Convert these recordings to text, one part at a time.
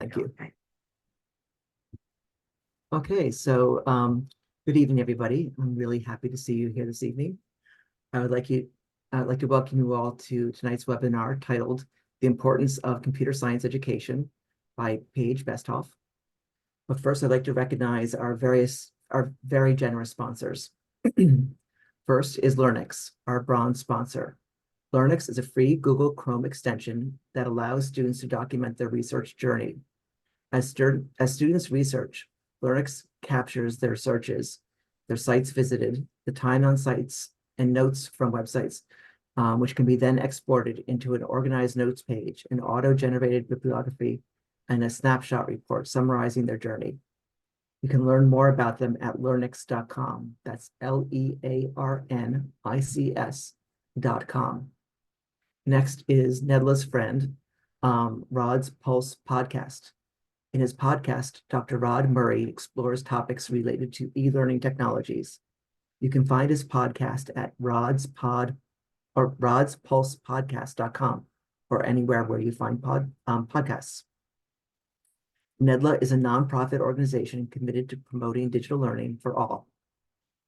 Thank you. Okay. Okay, so good evening, everybody. I'm really happy to see you here this evening. I'd like to welcome you all to tonight's webinar titled "The Importance of Computer Science Education" by Paige Besthoff. But first, I'd like to recognize our very generous sponsors. First is Learnix, our bronze sponsor. Learnix is a free Google Chrome extension that allows students to document their research journey. As students research, Learnix captures their searches, their sites visited, the time on sites, and notes from websites, which can be then exported into an organized notes page, an auto-generated bibliography, and a snapshot report summarizing their journey. You can learn more about them at learnix.com. That's LEARNICS.com. Next is NEDLA's friend, Rod's Pulse podcast. In his podcast, Dr. Rod Murray explores topics related to e-learning technologies. You can find his podcast at rodspulsepodcast.com or anywhere where you find podcasts. NEDLA is a nonprofit organization committed to promoting digital learning for all.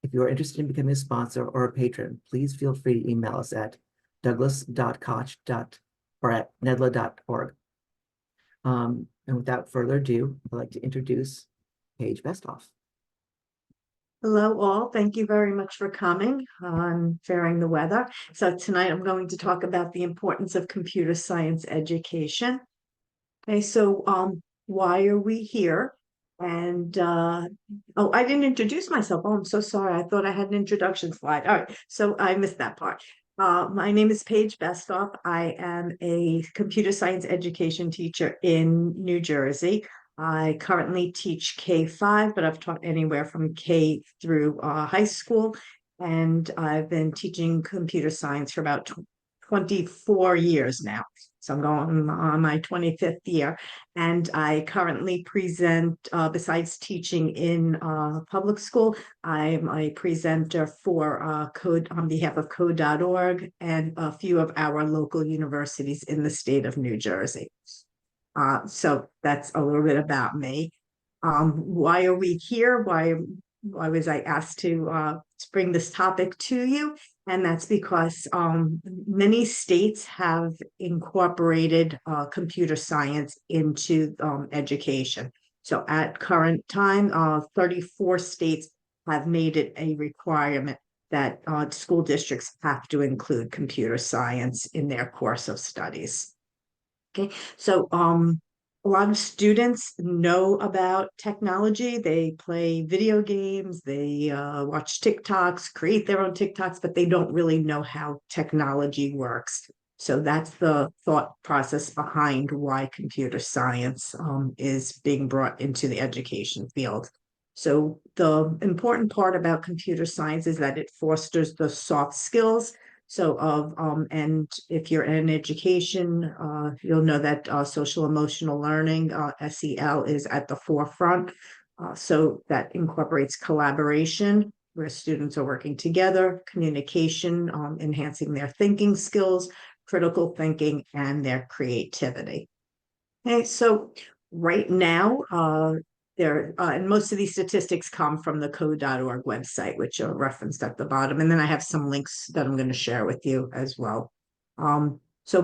If you are interested in becoming a sponsor or a patron, please feel free to email us at douglas.koch@nedla.org. And without further ado, I'd like to introduce Paige Besthoff. Hello, all. Thank you very much for coming on Faring the Weather. So tonight I'm going to talk about the importance of computer science education. Okay, so why are we here? And oh, I didn't introduce myself. Oh, I'm so sorry. I thought I had an introduction slide. All right, so I missed that part. My name is Paige Besthoff. I am a computer science education teacher in New Jersey. I currently teach K-5, but I've taught anywhere from K through high school. And I've been teaching computer science for about 24 years now. So I'm going on my 25th year. And I currently present, besides teaching in public school, I'm a presenter for Code on behalf of code.org and a few of our local universities in the state of New Jersey. So that's a little bit about me. Why are we here? Why was I asked to bring this topic to you? And that's because many states have incorporated computer science into education. So at current time, 34 states have made it a requirement that school districts have to include computer science in their course of studies. Okay, so a lot of students know about technology. They play video games, they watch TikToks, create their own TikToks, but they don't really know how technology works. So that's the thought process behind why computer science is being brought into the education field. So the important part about computer science is that it fosters the soft skills. So and if you're in education, you'll know that social emotional learning, SEL, is at the forefront. So that incorporates collaboration, where students are working together, communication, enhancing their thinking skills, critical thinking, and their creativity. Okay, so right now, and most of these statistics come from the code.org website, which are referenced at the bottom. And then I have some links that I'm going to share with you as well. So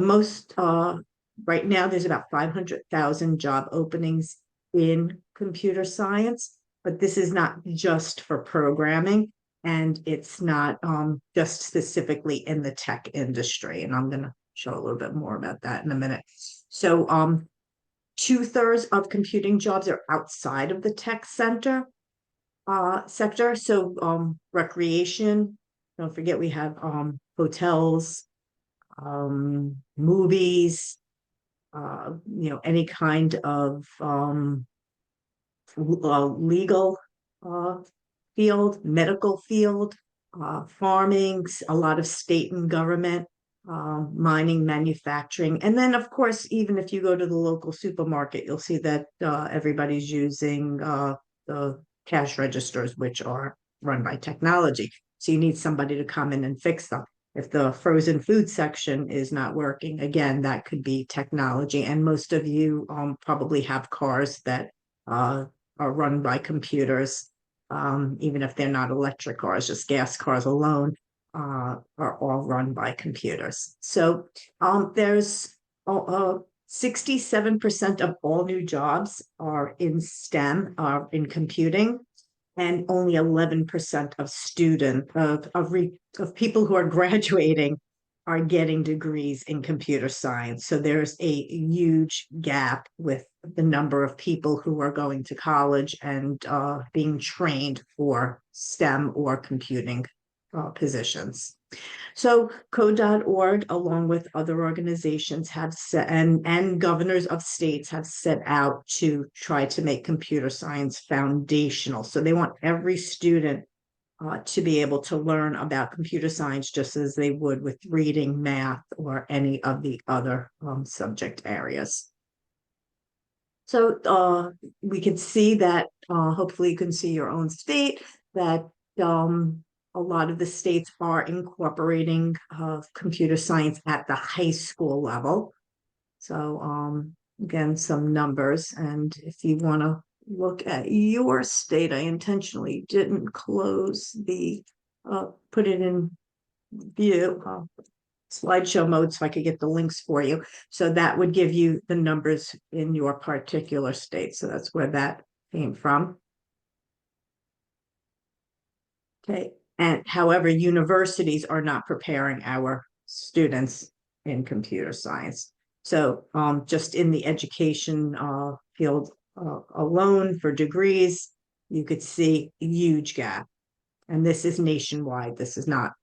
right now, there's about 500,000 job openings in computer science, but this is not just for programming, and it's not just specifically in the tech industry. And I'm going to show a little bit more about that in a minute. So 2/3 of computing jobs are outside of the tech sector. So recreation, don't forget we have hotels, movies, any kind of legal field, medical field, farming, a lot of state and government, mining, manufacturing. And then, of course, even if you go to the local supermarket, you'll see that everybody's using the cash registers, which are run by technology. So you need somebody to come in and fix them. if the frozen food section is not working, again, that could be technology. And most of you probably have cars that are run by computers, even if they're not electric cars, just gas cars alone are all run by computers. So there's 67% of all new jobs are in STEM, are in computing, and only 11% of of people who are graduating are getting degrees in computer science. So there's a huge gap with the number of people who are going to college and being trained for STEM or computing positions. So code.org, along with other organizations, have set and governors of states have set out to try to make computer science foundational. So they want every student to be able to learn about computer science just as they would with reading, math, or any of the other subject areas. So we can see that, hopefully you can see your own state, that a lot of the states are incorporating computer science at the high school level. So again, some numbers. And if you want to look at your state, I intentionally didn't close put it in view, slideshow mode so I could get the links for you. So that would give you the numbers in your particular state. So that's where that came from. Okay. And however, universities are not preparing our students in computer science. So just in the education field alone for degrees, you could see a huge gap. And this is nationwide. This is not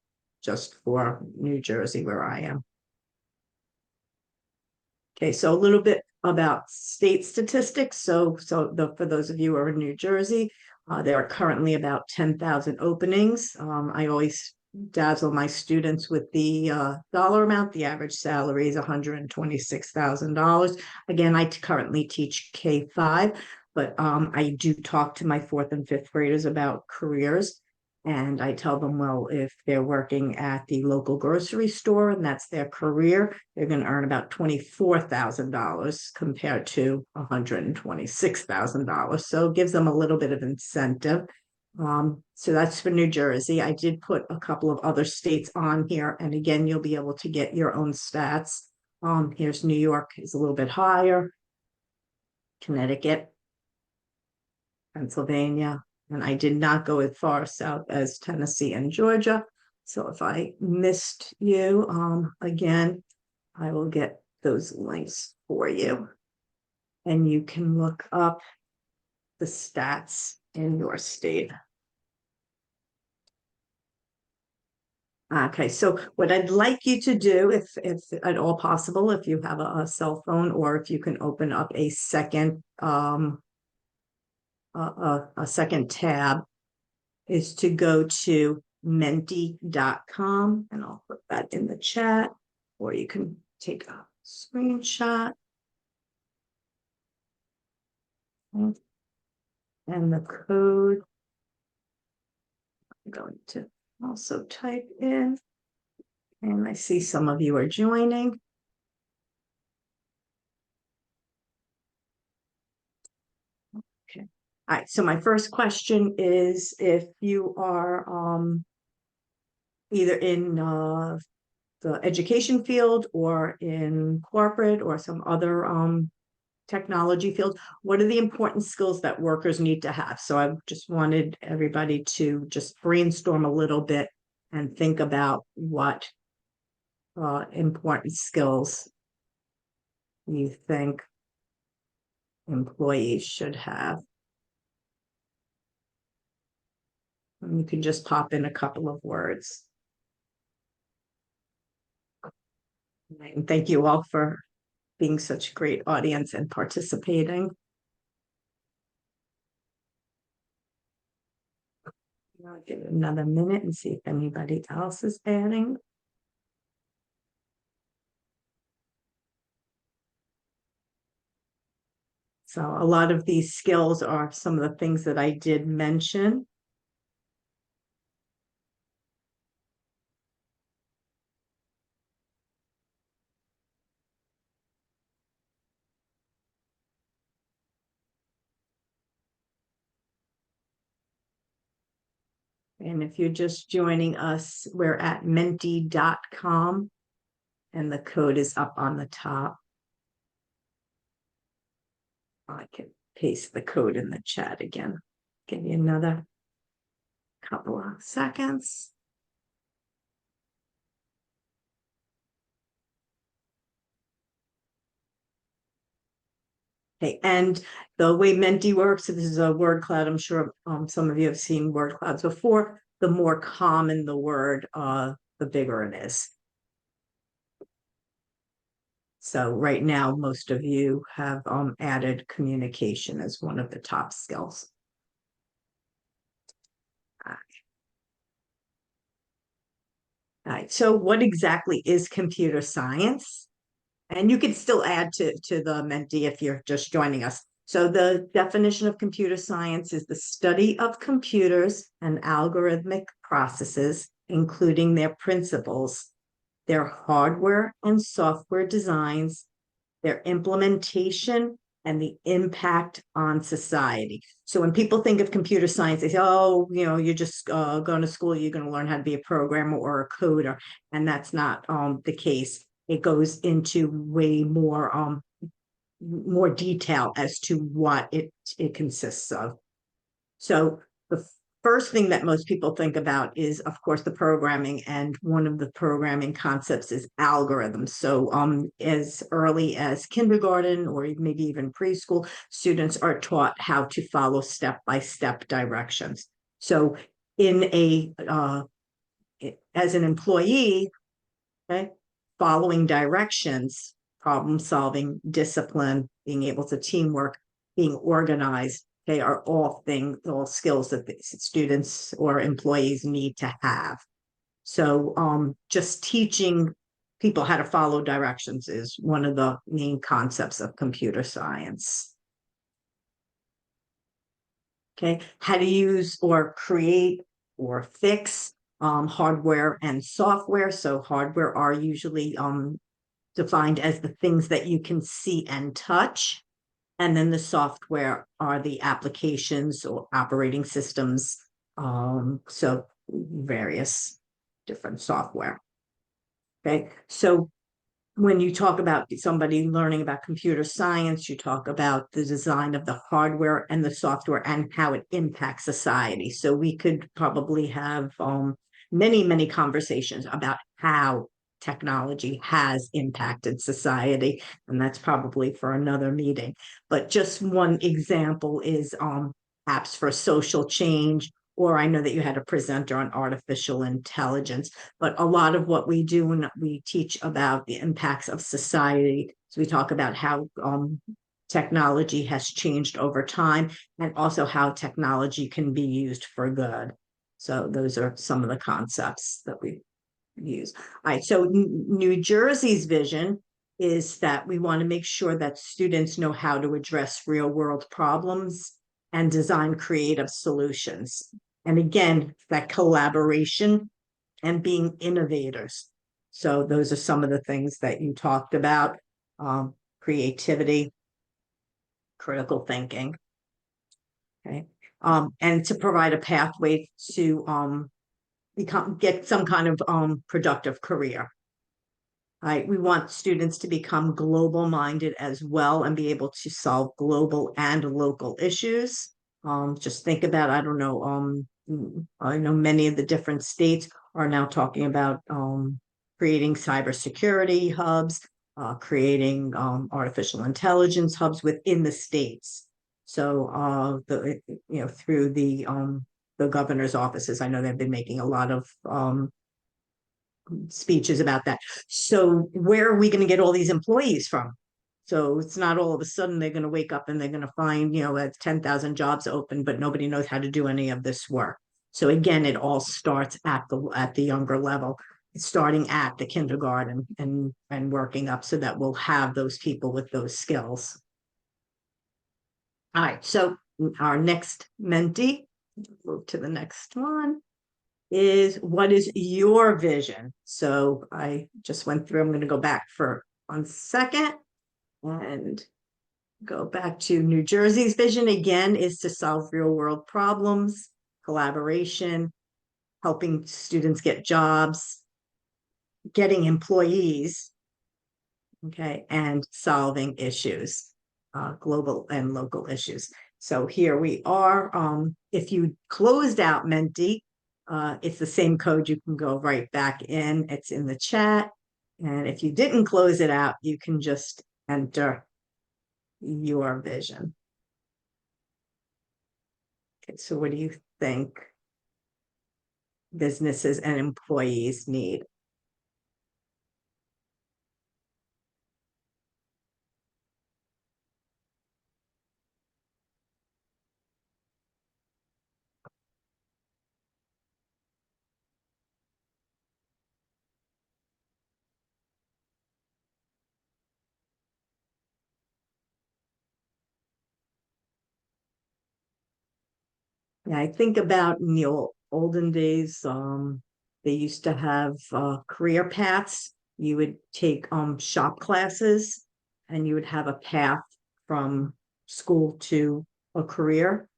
just for New Jersey where I am. Okay, so a little bit about state statistics. For those of you who are in New Jersey, there are currently about 10,000 openings. I always dazzle my students with the dollar amount. The average salary is $126,000. Again, I currently teach K-5, but I do talk to my 4th and 5th graders about careers. And I tell them, well, if they're working at the local grocery store and that's their career, they're going to earn about $24,000 compared to $126,000. So it gives them a little bit of incentive. So that's for New Jersey. I did put a couple of other states on here. And again, you'll be able to get your own stats. Here's New York is a little bit higher, Connecticut, Pennsylvania, and I did not go as far south as Tennessee and Georgia. So if I missed you, again, I will get those links for you. And you can look up the stats in your state. Okay, so what I'd like you to do, if at all possible, if you have a cell phone, or if you can open up a second second tab, is to go to menti.com, and I'll put that in the chat, or you can take a screenshot. And the code I'm going to also type in, and I see some of you are joining. Okay. All right, so my first question is, if you are either in the education field or in corporate or some other technology field, what are the important skills that workers need to have? So I just wanted everybody to just brainstorm a little bit and think about what important skills you think employees should have. And you can just pop in a couple of words. And thank you all for being such a great audience and participating. I'll give it another minute and see if anybody else is adding. So a lot of these skills are some of the things that I did mention. And if you're just joining us, we're at menti.com and the code is up on the top. I can paste the code in the chat again. Give you another couple of seconds. Okay, and the way Menti works, this is a word cloud. I'm sure some of you have seen word clouds before. The more common the word, the bigger it is. So right now, most of you have added communication as one of the top skills. All right, so what exactly is computer science? And you can still add to the Menti if you're just joining us. So the definition of computer science is the study of computers and algorithmic processes, including their principles, their hardware and software designs, their implementation, and the impact on society. So when people think of computer science, they say, oh, you're just going to school, you're going to learn how to be a programmer or a coder. And that's not the case. It goes into way more detail as to what it consists of. So the first thing that most people think about is, of course, the programming, and one of the programming concepts is algorithms. So as early as kindergarten or maybe even preschool, students are taught how to follow step-by-step directions. So as an employee, okay, following directions, problem solving, discipline, being able to teamwork, being organized, they are all skills that the students or employees need to have. So just teaching people how to follow directions is one of the main concepts of computer science. Okay, how to use or create or fix hardware and software. So hardware are usually defined as the things that you can see and touch. And then the software are the applications or operating systems. So various different software. Okay, so when you talk about somebody learning about computer science, you talk about the design of the hardware and the software and how it impacts society. So we could probably have many, many conversations about how technology has impacted society, and that's probably for another meeting. But just one example is apps for social change, or I know that you had a presenter on artificial intelligence, but a lot of what we do when we teach about the impacts of society, so we talk about how technology has changed over time and also how technology can be used for good. So those are some of the concepts that we use. All right, so New Jersey's vision is that we want to make sure that students know how to address real world problems and design creative solutions. And again, that collaboration and being innovators. So those are some of the things that you talked about: creativity, critical thinking. Okay, and to provide a pathway to get some kind of productive career. Right, we want students to become global minded as well and be able to solve global and local issues. Just think about, I don't know, I know many of the different states are now talking about creating cybersecurity hubs, creating artificial intelligence hubs within the states. So through the governor's offices, I know they've been making a lot of speeches about that. So where are we going to get all these employees from? So it's not all of a sudden they're going to wake up and they're going to find, 10,000 jobs open, but nobody knows how to do any of this work. So again, it all starts at the younger level, starting at the kindergarten and working up so that we'll have those people with those skills. All right, so our next Menti, move to the next one, is what is your vision? So I just went through, I'm going to go back for 1 second and go back to New Jersey's vision. Again, is to solve real world problems, collaboration, helping students get jobs, getting employees, okay, and solving issues, global and local issues. So here we are. If you closed out Menti, it's the same code. You can go right back in. It's in the chat. And if you didn't close it out, you can just enter your vision. Okay, so what do you think businesses and employees need? Yeah, I think about in the olden days, they used to have career paths. You would take shop classes and you would have a path from school to a career.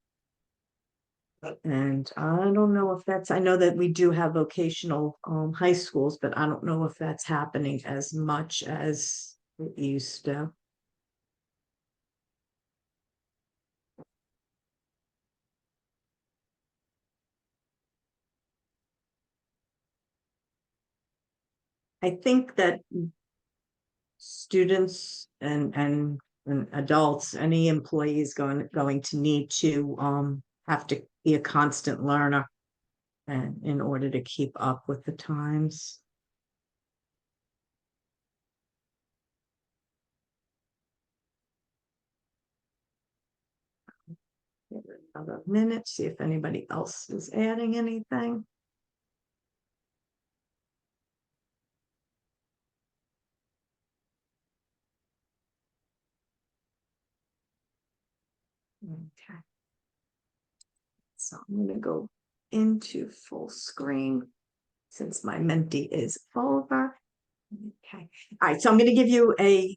And I don't know if that's, I know that we do have vocational high schools, but I don't know if that's happening as much as it used to. I think that students and adults, any employee is going to need to have to be a constant learner and in order to keep up with the times. Give it another minute, see if anybody else is adding anything. Okay. So I'm going to go into full screen since my Menti is over. Okay. All right. So I'm going to give you a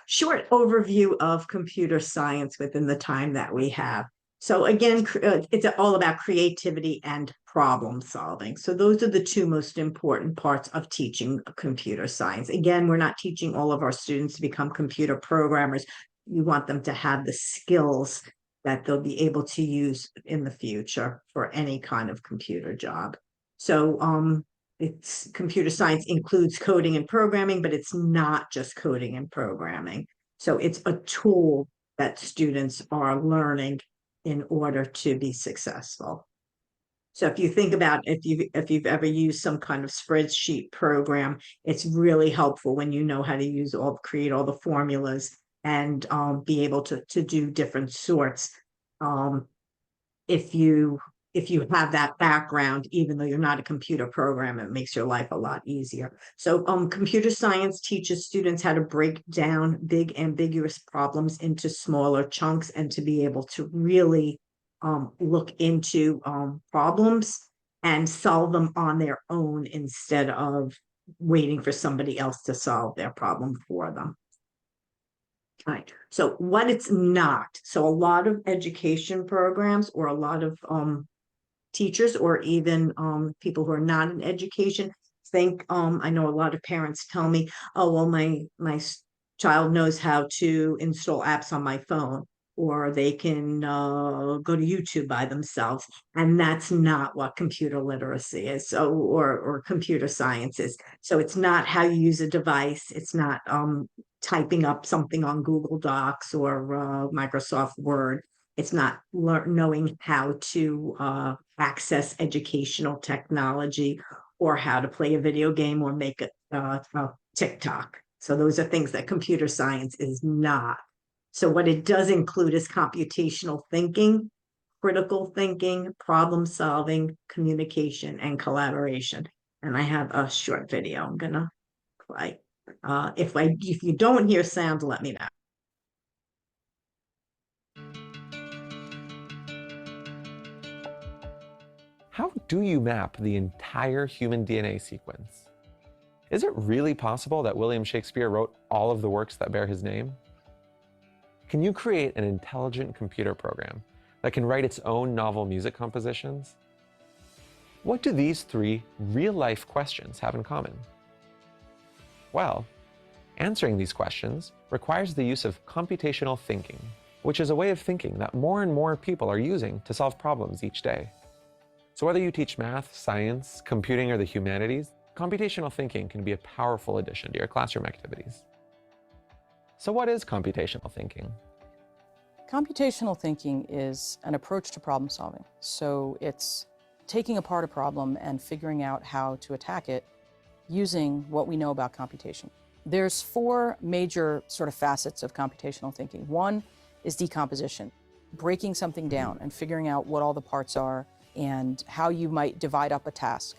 short overview of computer science within the time that we have. So again, it's all about creativity and problem solving. So those are the two most important parts of teaching computer science. Again, we're not teaching all of our students to become computer programmers. We want them to have the skills that they'll be able to use in the future for any kind of computer job. So it's computer science includes coding and programming, but it's not just coding and programming. So it's a tool that students are learning in order to be successful. So if you think about if you've ever used some kind of spreadsheet program, it's really helpful when you know how to use create all the formulas and be able to do different sorts. If you have that background, even though you're not a computer programmer, it makes your life a lot easier. So computer science teaches students how to break down big ambiguous problems into smaller chunks and to be able to really look into problems and solve them on their own instead of waiting for somebody else to solve their problem for them. Right. So what it's not. So a lot of education programs or a lot of teachers or even people who are not in education think I know a lot of parents tell me, oh well, my child knows how to install apps on my phone, or they can go to YouTube by themselves, and that's not what computer literacy is. So or computer science is. So it's not how you use a device. It's not typing up something on Google Docs or Microsoft Word. It's not knowing how to access educational technology or how to play a video game or make a TikTok. So those are things that computer science is not. So what it does include is computational thinking, critical thinking, problem solving, communication, and collaboration. And I have a short video I'm gonna play. If you don't hear sound, let me know. How do you map the entire human DNA sequence? Is it really possible that William Shakespeare wrote all of the works that bear his name? Can you create an intelligent computer program that can write its own novel music compositions? What do these three real-life questions have in common? Well, answering these questions requires the use of computational thinking, which is a way of thinking that more and more people are using to solve problems each day. So whether you teach math, science, computing, or the humanities, computational thinking can be a powerful addition to your classroom activities. So what is computational thinking? Computational thinking is an approach to problem solving. So it's taking apart a problem and figuring out how to attack it using what we know about computation. There's four major sort of facets of computational thinking. One is decomposition, breaking something down and figuring out what all the parts are and how you might divide up a task.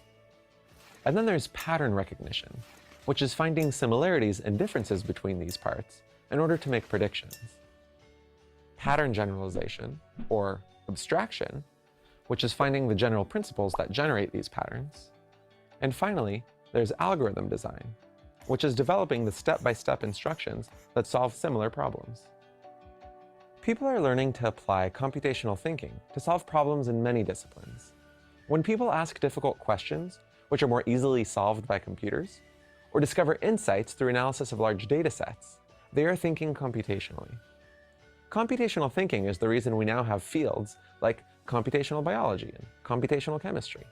And then there's pattern recognition, which is finding similarities and differences between these parts in order to make predictions. Pattern generalization, or abstraction, which is finding the general principles that generate these patterns. And finally, there's algorithm design, which is developing the step-by-step instructions that solve similar problems. People are learning to apply computational thinking to solve problems in many disciplines. When people ask difficult questions, which are more easily solved by computers, or discover insights through analysis of large data sets, they are thinking computationally. Computational thinking is the reason we now have fields like computational biology and computational chemistry.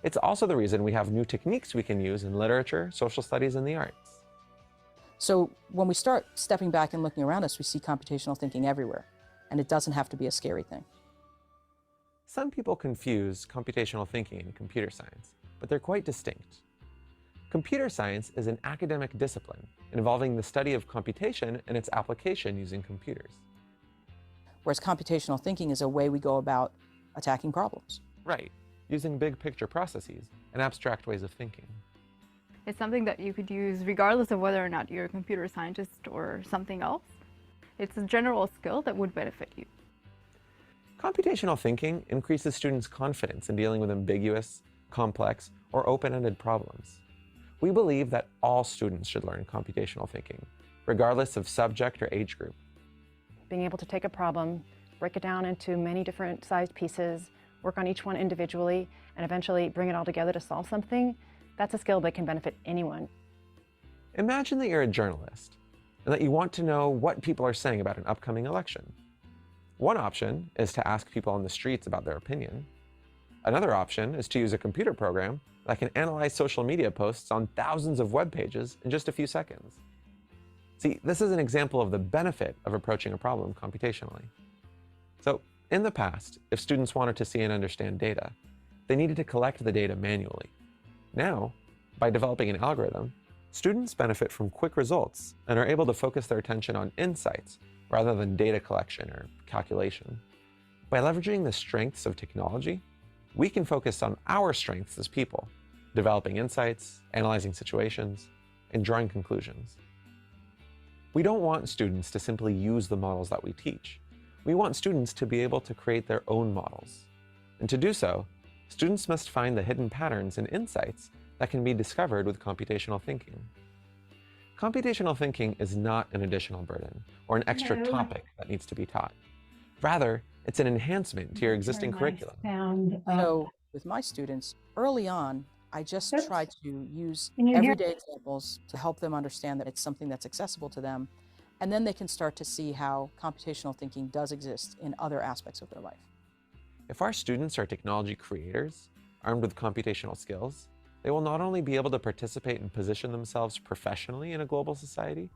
It's also the reason we have new techniques we can use in literature, social studies, and the arts. So when we start stepping back and looking around us, we see computational thinking everywhere, and it doesn't have to be a scary thing. Some people confuse computational thinking and computer science, but they're quite distinct. Computer science is an academic discipline involving the study of computation and its application using computers. Whereas computational thinking is a way we go about attacking problems. Right, using big picture processes and abstract ways of thinking. It's something that you could use regardless of whether or not you're a computer scientist or something else. It's a general skill that would benefit you. Computational thinking increases students' confidence in dealing with ambiguous, complex, or open-ended problems. We believe that all students should learn computational thinking, regardless of subject or age group. Being able to take a problem, break it down into many different sized pieces, work on each one individually, and eventually bring it all together to solve something, that's a skill that can benefit anyone. Imagine that you're a journalist and that you want to know what people are saying about an upcoming election. One option is to ask people on the streets about their opinion. Another option is to use a computer program that can analyze social media posts on thousands of web pages in just a few seconds. See, this is an example of the benefit of approaching a problem computationally. So, in the past, if students wanted to see and understand data, they needed to collect the data manually. Now, by developing an algorithm, students benefit from quick results and are able to focus their attention on insights rather than data collection or calculation. By leveraging the strengths of technology, we can focus on our strengths as people, developing insights, analyzing situations, and drawing conclusions. We don't want students to simply use the models that we teach. We want students to be able to create their own models. And to do so, students must find the hidden patterns and insights that can be discovered with computational thinking. Computational thinking is not an additional burden or an extra topic that needs to be taught. Rather, it's an enhancement to your existing curriculum. So with my students, early on, I just try to use Can you hear- everyday examples to help them understand that it's something that's accessible to them. And then they can start to see how computational thinking does exist in other aspects of their life. If our students are technology creators, armed with computational skills, they will not only be able to participate and position themselves professionally in a global society,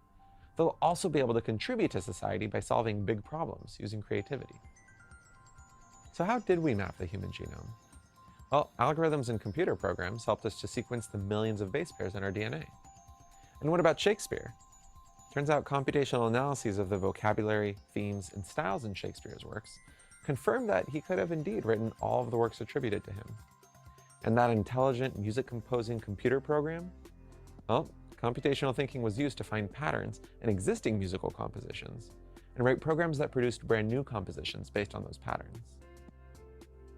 they'll also be able to contribute to society by solving big problems using creativity. So how did we map the human genome? Well, algorithms and computer programs helped us to sequence the millions of base pairs in our DNA. And what about Shakespeare? Turns out computational analyses of the vocabulary, themes, and styles in Shakespeare's works confirmed that he could have indeed written all of the works attributed to him. And that intelligent music-composing computer program? Well, computational thinking was used to find patterns in existing musical compositions and write programs that produced brand new compositions based on those patterns.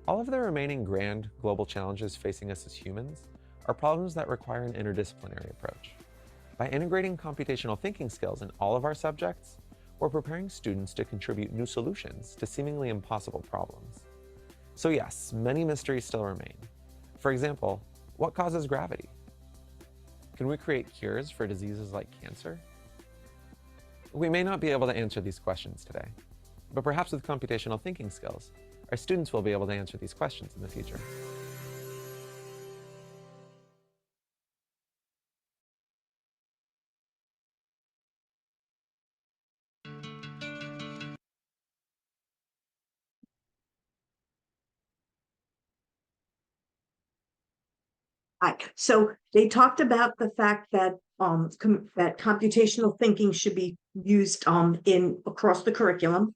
All of the remaining grand global challenges facing us as humans are problems that require an interdisciplinary approach. By integrating computational thinking skills in all of our subjects, we're preparing students to contribute new solutions to seemingly impossible problems. So yes, many mysteries still remain. For example, what causes gravity? Can we create cures for diseases like cancer? We may not be able to answer these questions today, but perhaps with computational thinking skills, our students will be able to answer these questions in the future. So they talked about the fact that that computational thinking should be used in across the curriculum.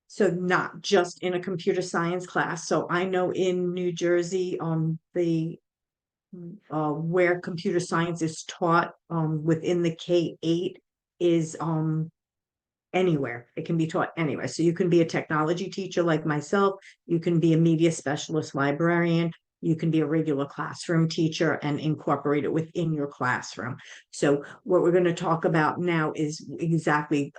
So not just in a computer science class. So I know in New Jersey, the where computer science is taught within the K-8 is anywhere. It can be taught anywhere. So you can be a technology teacher like myself. You can be a media specialist librarian. You can be a regular classroom teacher and incorporate it within your classroom. So what we're going to talk about now is exactly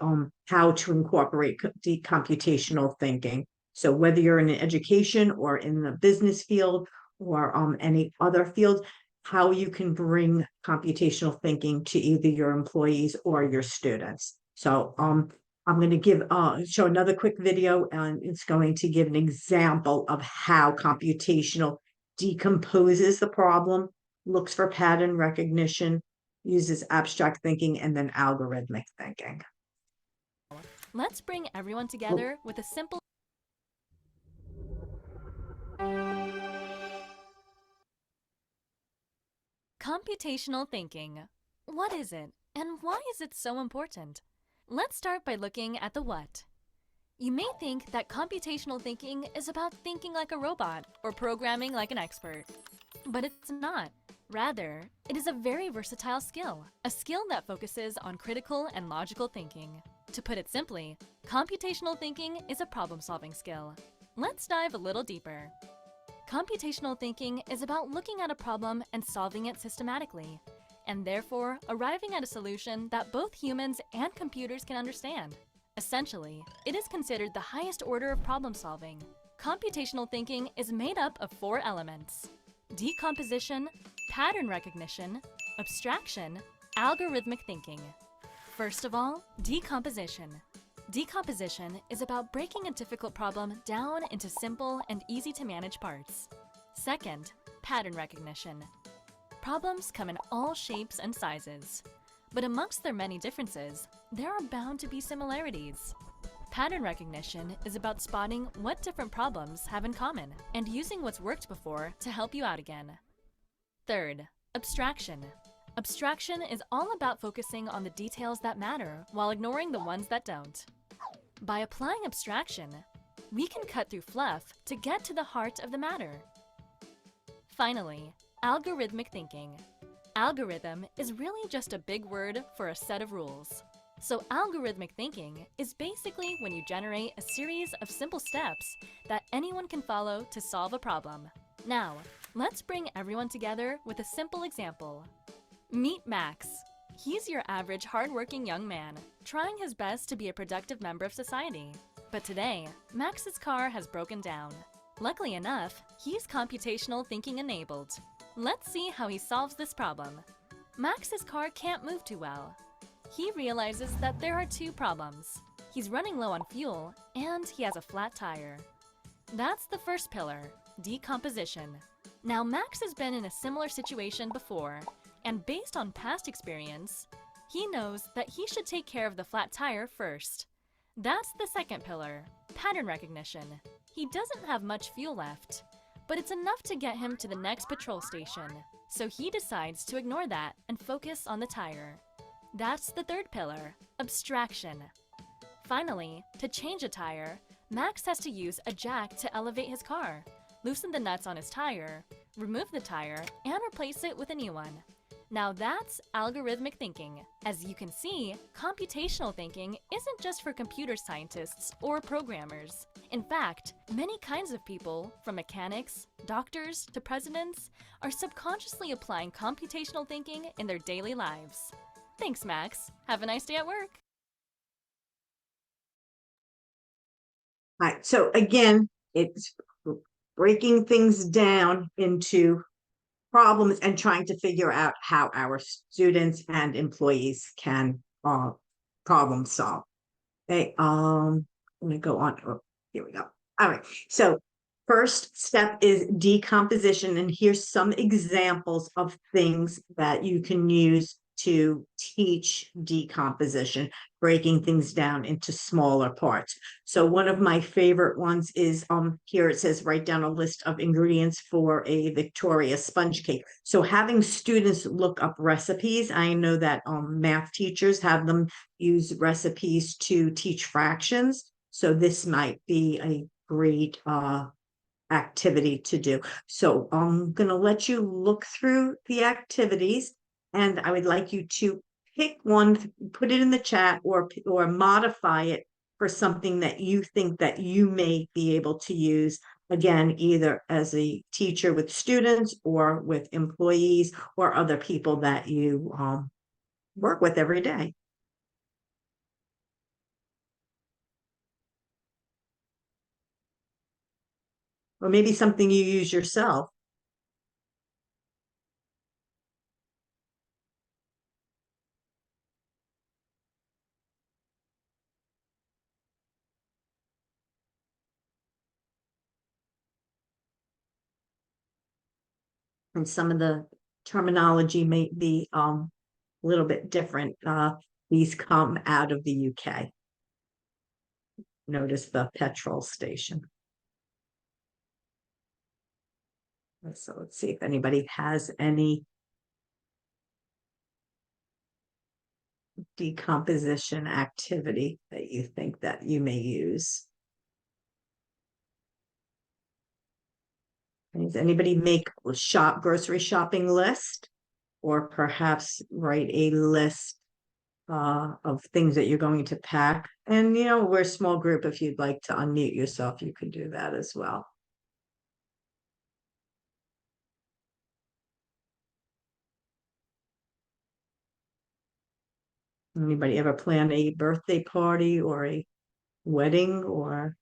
how to incorporate computational thinking. So whether you're in education or in the business field or any other field, how you can bring computational thinking to either your employees or your students. So I'm going to show another quick video, and it's going to give an example of how computational decomposes the problem, looks for pattern recognition, uses abstract thinking, and then algorithmic thinking. Let's bring everyone together with a simple computational thinking. What is it, and why is it so important? Let's start by looking at the what. You may think that computational thinking is about thinking like a robot or programming like an expert, but it's not. Rather, it is a very versatile skill, a skill that focuses on critical and logical thinking. To put it simply, computational thinking is a problem-solving skill. Let's dive a little deeper. Computational thinking is about looking at a problem and solving it systematically, and therefore arriving at a solution that both humans and computers can understand. Essentially, it is considered the highest order of problem solving. Computational thinking is made up of 4 elements: decomposition, pattern recognition, abstraction, algorithmic thinking. First of all, decomposition. Decomposition is about breaking a difficult problem down into simple and easy to manage parts. Second, pattern recognition. Problems come in all shapes and sizes, but amongst their many differences, there are bound to be similarities. Pattern recognition is about spotting what different problems have in common and using what's worked before to help you out again. Third, abstraction. Abstraction is all about focusing on the details that matter while ignoring the ones that don't. By applying abstraction, we can cut through fluff to get to the heart of the matter. Finally, algorithmic thinking. Algorithm is really just a big word for a set of rules. So algorithmic thinking is basically when you generate a series of simple steps that anyone can follow to solve a problem. Now, let's bring everyone together with a simple example. Meet Max. He's your average hardworking young man, trying his best to be a productive member of society. But today, Max's car has broken down. Luckily enough, he's computational thinking enabled. Let's see how he solves this problem. Max's car can't move too well. He realizes that there are 2 problems. He's running low on fuel, and he has a flat tire. That's the first pillar, decomposition. Now, Max has been in a similar situation before, and based on past experience, he knows that he should take care of the flat tire first. That's the second pillar, pattern recognition. He doesn't have much fuel left, but it's enough to get him to the next patrol station. So he decides to ignore that and focus on the tire. That's the third pillar, abstraction. Finally, to change a tire, Max has to use a jack to elevate his car, loosen the nuts on his tire, remove the tire, and replace it with a new one. Now that's algorithmic thinking. As you can see, computational thinking isn't just for computer scientists or programmers. In fact, many kinds of people, from mechanics, doctors, to presidents, are subconsciously applying computational thinking in their daily lives. Thanks, Max. Have a nice day at work. All right, so again, it's breaking things down into problems and trying to figure out how our students and employees can problem solve. Okay, I'm gonna go on. Oh, here we go. All right. So first step is decomposition, and here's some examples of things that you can use to teach decomposition, breaking things down into smaller parts. So one of my favorite ones is here it says write down a list of ingredients for a Victoria sponge cake. So having students look up recipes, I know that math teachers have them use recipes to teach fractions. So this might be a great activity to do. So I'm going to let you look through the activities, and I would like you to pick one, put it in the chat, or modify it for something that you think that you may be able to use, again, either as a teacher with students or with employees or other people that you work with every day. Or maybe something you use yourself. And some of the terminology may be a little bit different. These come out of the UK. Notice the petrol station. So let's see if anybody has any decomposition activity that you think that you may use. Does anybody make a grocery shopping list, or perhaps write a list of things that you're going to pack? And we're a small group. If you'd like to unmute yourself, you could do that as well. Anybody ever plan a birthday party or a wedding or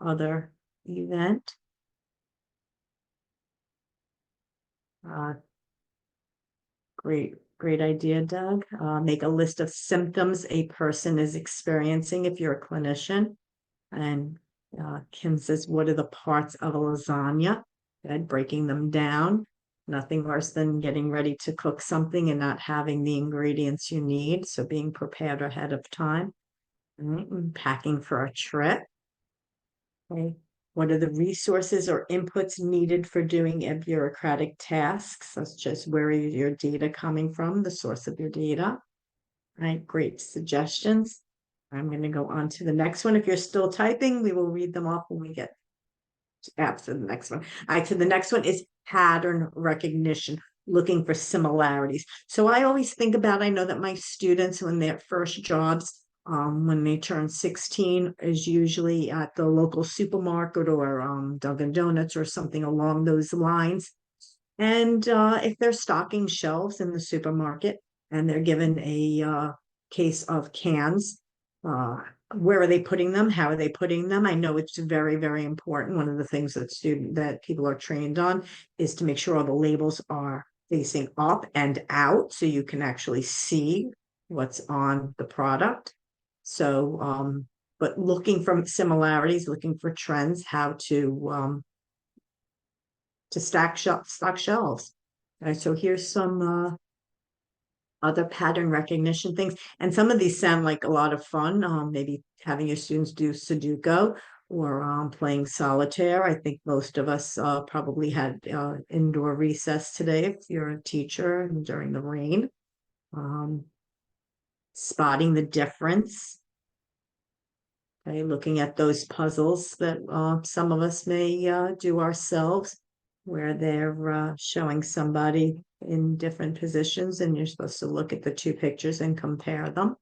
other event? Great idea, Doug. Make a list of symptoms a person is experiencing if you're a clinician. And Kim says, what are the parts of a lasagna? Good, breaking them down. Nothing worse than getting ready to cook something and not having the ingredients you need. So being prepared ahead of time. Right, and packing for a trip. Okay. What are the resources or inputs needed for doing a bureaucratic tasks? That's just where is your data coming from, the source of your data. Right, great suggestions. I'm going to go on to the next one. If you're still typing, we will read them off when we get to the next one. All right, so the next one is pattern recognition, looking for similarities. So I always think about, I know that my students, when their first jobs, when they turn 16, is usually at the local supermarket or Dunkin' Donuts or something along those lines. And if they're stocking shelves in the supermarket and they're given a case of cans, where are they putting them? How are they putting them? I know it's very, very important. One of the things that people are trained on is to make sure all the labels are facing up and out so you can actually see what's on the product. So, but looking for similarities, looking for trends, how to stock shelves. All right, so here's some other pattern recognition things. And some of these sound like a lot of fun. Maybe having your students do Sudoku or playing solitaire. I think most of us probably had indoor recess today if you're a teacher during the rain. Spotting the difference. Okay, looking at those puzzles that some of us may do ourselves, where they're showing somebody in different positions and you're supposed to look at the two pictures and compare them.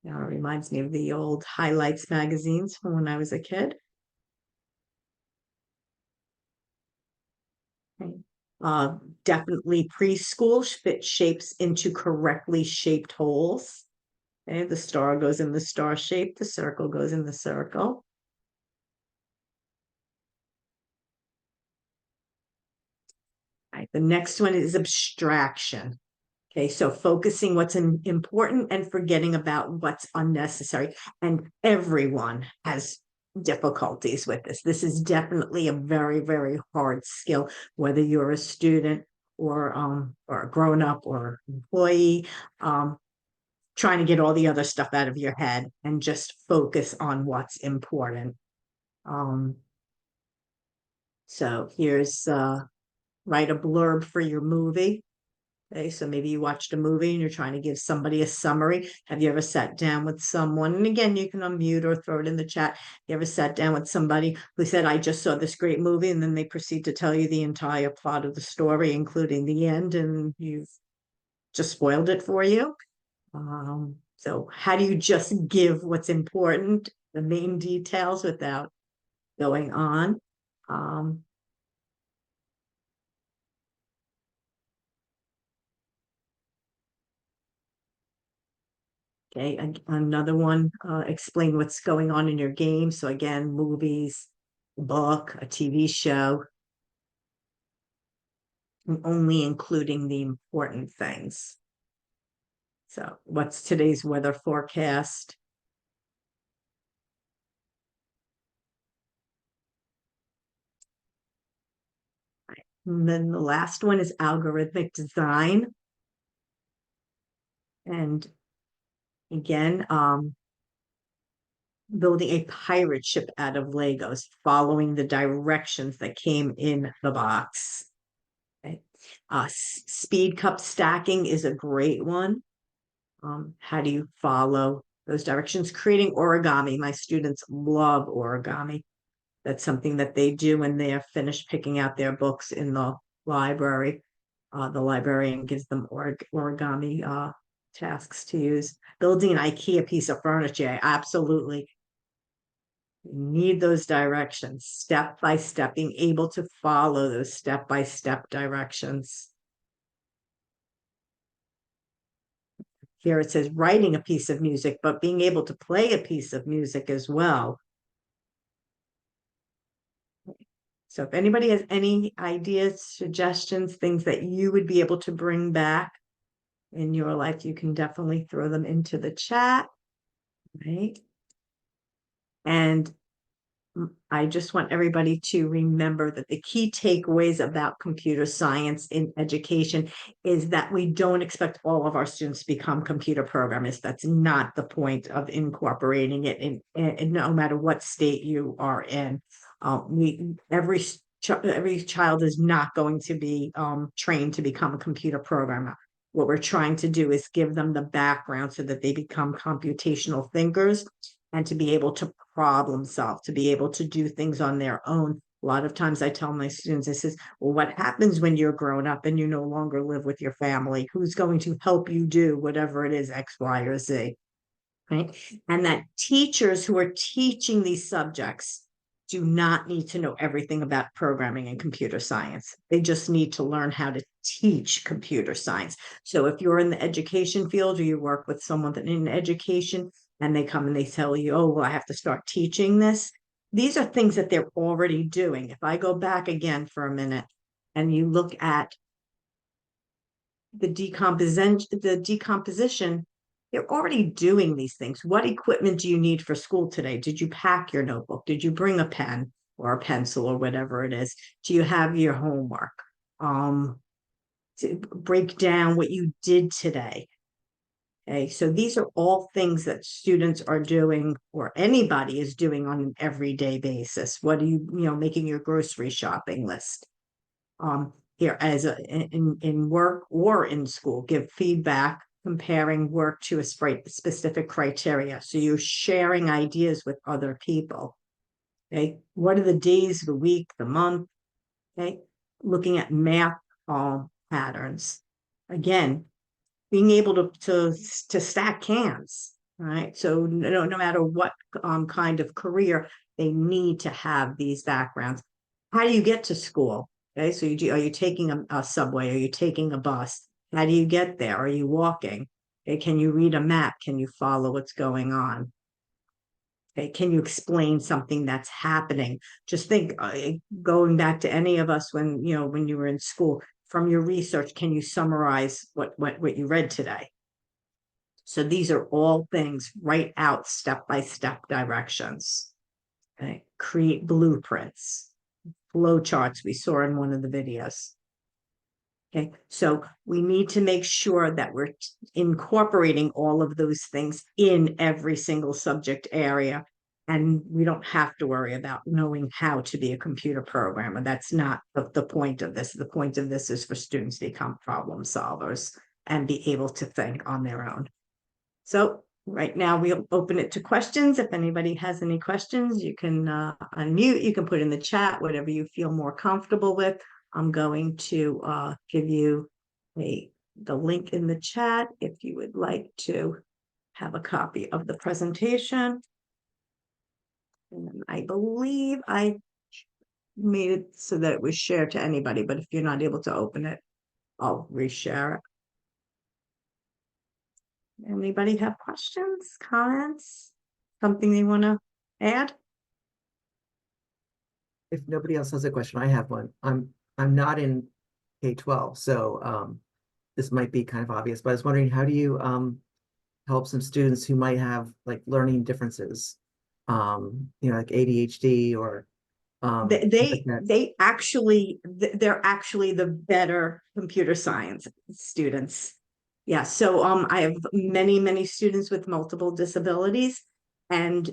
Now it reminds me of the old highlights magazines from when I was a kid. Okay. Definitely preschool fit shapes into correctly shaped holes. Okay, the star goes in the star shape, the circle goes in the circle. right, the next one is abstraction. Okay, so focusing what's important and forgetting about what's unnecessary. And everyone has difficulties with this. This is definitely a very, very hard skill, whether you're a student or a grown-up or employee, trying to get all the other stuff out of your head and just focus on what's important. So here's write a blurb for your movie. Okay, so maybe you watched a movie and you're trying to give somebody a summary. Have you ever sat down with someone? And again, you can unmute or throw it in the chat. You ever sat down with somebody who said, I just saw this great movie, and then they proceed to tell you the entire plot of the story, including the end, and you've just spoiled it for you? So how do you just give what's important, the main details, without going on? Okay, another one, explain what's going on in your game. So again, movies, book, a TV show, and only including the important things. So what's today's weather forecast? And then the last one is algorithmic design. And again, building a pirate ship out of Legos, following the directions that came in the box. Okay. Speed cup stacking is a great one. How do you follow those directions? Creating origami. My students love origami. That's something that they do when they're finished picking out their books in the library. The librarian gives them origami tasks to use. Building an IKEA piece of furniture, absolutely need those directions, step by step, being able to follow those step-by-step directions. Here it says writing a piece of music, but being able to play a piece of music as well. So if anybody has any ideas, suggestions, things that you would be able to bring back in your life, you can definitely throw them into the chat, right? And I just want everybody to remember that the key takeaways about computer science in education is that we don't expect all of our students to become computer programmers. That's not the point of incorporating it in no matter what state you are in. Every child is not going to be trained to become a computer programmer. What we're trying to do is give them the background so that they become computational thinkers and to be able to problem solve, to be able to do things on their own. A lot of times I tell my students, I says, well, what happens when you're grown up and you no longer live with your family? Who's going to help you do whatever it is, X, Y, or Z, right? And that teachers who are teaching these subjects do not need to know everything about programming and computer science. They just need to learn how to teach computer science. So if you're in the education field or you work with someone in education, and they come and they tell you, oh, well, I have to start teaching this. These are things that they're already doing. If I go back again for a minute and you look at the decomposition, they're already doing these things. What equipment do you need for school today? Did you pack your notebook? Did you bring a pen or a pencil or whatever it is? Do you have your homework? To break down what you did today. Okay, so these are all things that students are doing or anybody is doing on an everyday basis. What are you making your grocery shopping list? Here as in work or in school, give feedback, comparing work to a specific criteria. So you're sharing ideas with other people. Okay, what are the days, the week, the month? Okay, looking at math patterns. Again, being able to stack cans, right? So no matter what kind of career, they need to have these backgrounds. How do you get to school? Okay, so are you taking a subway? Are you taking a bus? How do you get there? Are you walking? Okay, can you read a map? Can you follow what's going on? Okay, can you explain something that's happening? Just think, going back to any of us when you were in school, from your research, can you summarize what you read today? So these are all things, write out step-by-step directions. Okay. Create blueprints, flow charts we saw in one of the videos. Okay, so we need to make sure that we're incorporating all of those things in every single subject area. And we don't have to worry about knowing how to be a computer programmer. That's not the point of this. The point of this is for students to become problem solvers and be able to think on their own. So right now we'll open it to questions. If anybody has any questions, you can unmute, you can put in the chat, whatever you feel more comfortable with. I'm going to give you the link in the chat if you would like to have a copy of the presentation. And I believe I made it so that it was shared to anybody, but if you're not able to open it, I'll reshare it. Anybody have questions, comments, something they want to add? If nobody else has a question, I have one. I'm not in K-12, so this might be kind of obvious, but I was wondering, how do you help some students who might have like learning differences, like ADHD or They're actually the better computer science students. Yeah, so I have many students with multiple disabilities, and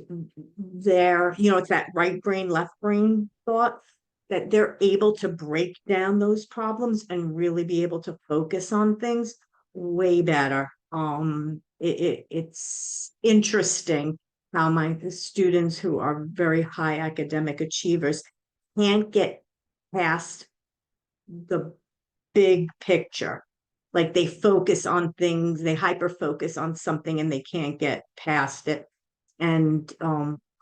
they're, it's that right brain, left brain thought, that they're able to break down those problems and really be able to focus on things way better. It's interesting how my students who are very high academic achievers can't get past the big picture. Like they focus on things, they hyper focus on something and they can't get past it. And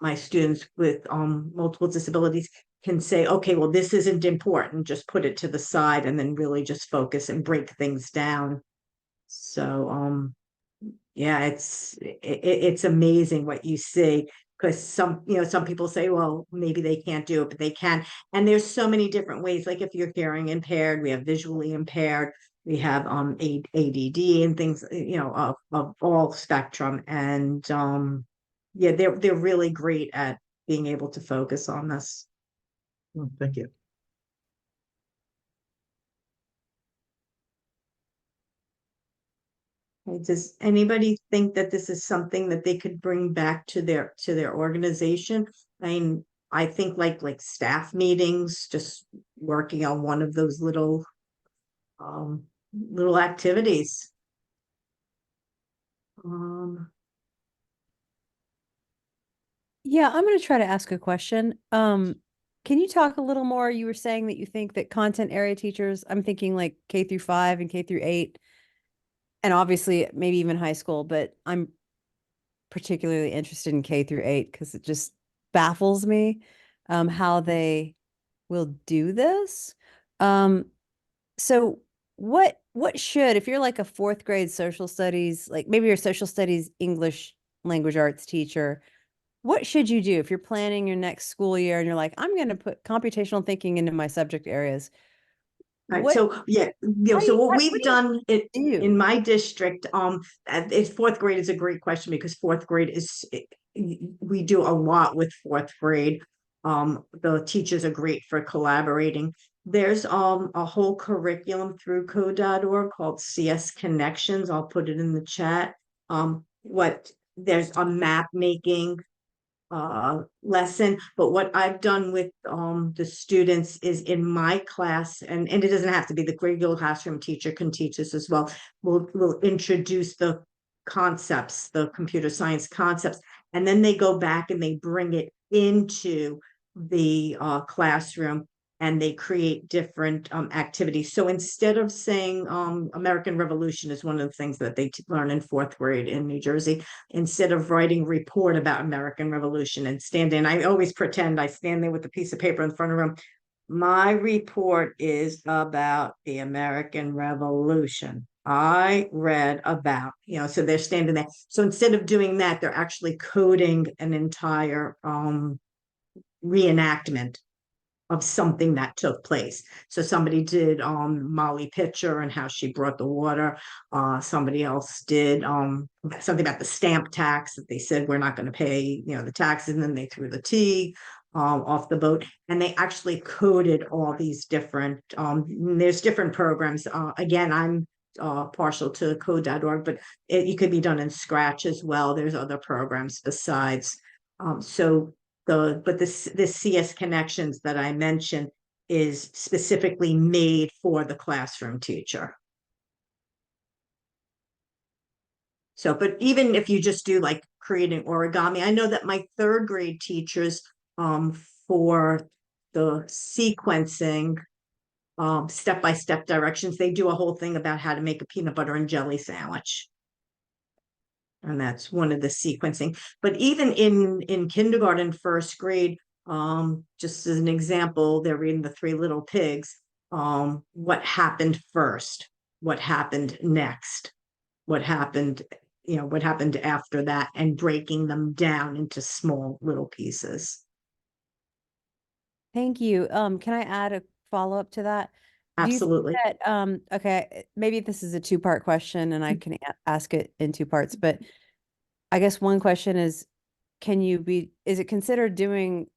my students with multiple disabilities can say, okay, well, this isn't important, just put it to the side and then really just focus and break things down. So yeah, it's amazing what you see, because some people say, well, maybe they can't do it, but they can. And there's so many different ways. Like if you're hearing impaired, we have visually impaired, we have ADD and things, of all spectrum. And yeah, they're really great at being able to focus on this. Oh, thank you. Does anybody think that this is something that they could bring back to their organization? I mean, I think like staff meetings, just working on one of those little activities. Yeah, I'm going to try to ask a question. Can you talk a little more? You were saying that you think that content area teachers, I'm thinking like K through 5 and K through 8, and obviously maybe even high school, but I'm particularly interested in K through 8 because it just baffles me how they will do this. So what should, if you're like a 4th grade social studies, like maybe you're a social studies English language arts teacher, what should you do if you're planning your next school year and you're like, I'm going to put computational thinking into my subject areas? Right. What, So yeah, so what we've done in my district, it's 4th grade is a great question, because 4th grade is, we do a lot with 4th grade. The teachers are great for collaborating. There's a whole curriculum through code.org called CS Connections. I'll put it in the chat. There's a map making lesson, but what I've done with the students is in my class, and it doesn't have to be, the regular classroom teacher can teach this as well. We'll introduce the concepts, the computer science concepts, and then they go back and they bring it into the classroom, and they create different activities. So instead of saying American Revolution is one of the things that they learn in 4th grade in New Jersey, instead of writing report about American Revolution and I always pretend I stand there with a piece of paper in front of them. My report is about the American Revolution. I read about, so they're standing there. So instead of doing that, they're actually coding an entire reenactment. of something that took place. So somebody did Molly Pitcher and how she brought the water. Somebody else did something about the stamp tax, that they said we're not going to pay, the taxes, and then they threw the tea off the boat. And they actually coded all these different, there's different programs. Again, I'm partial to code.org, but it could be done in Scratch as well. There's other programs besides. This CS Connections that I mentioned is specifically made for the classroom teacher. So, but even if you just do like creating origami, I know that my 3rd grade teachers, for the sequencing, step-by-step directions, they do a whole thing about how to make a peanut butter and jelly sandwich. And that's one of the sequencing. But even in kindergarten, 1st grade, just as an example, they're reading The 3 Little Pigs. What happened first? What happened next? What happened, what happened after that, and breaking them down into small little pieces. Thank you. Can I add a follow-up to that? Do you think Absolutely. that, okay, maybe this is a 2-part question and I can ask it in 2 parts, but I guess one question is, is it considered teaching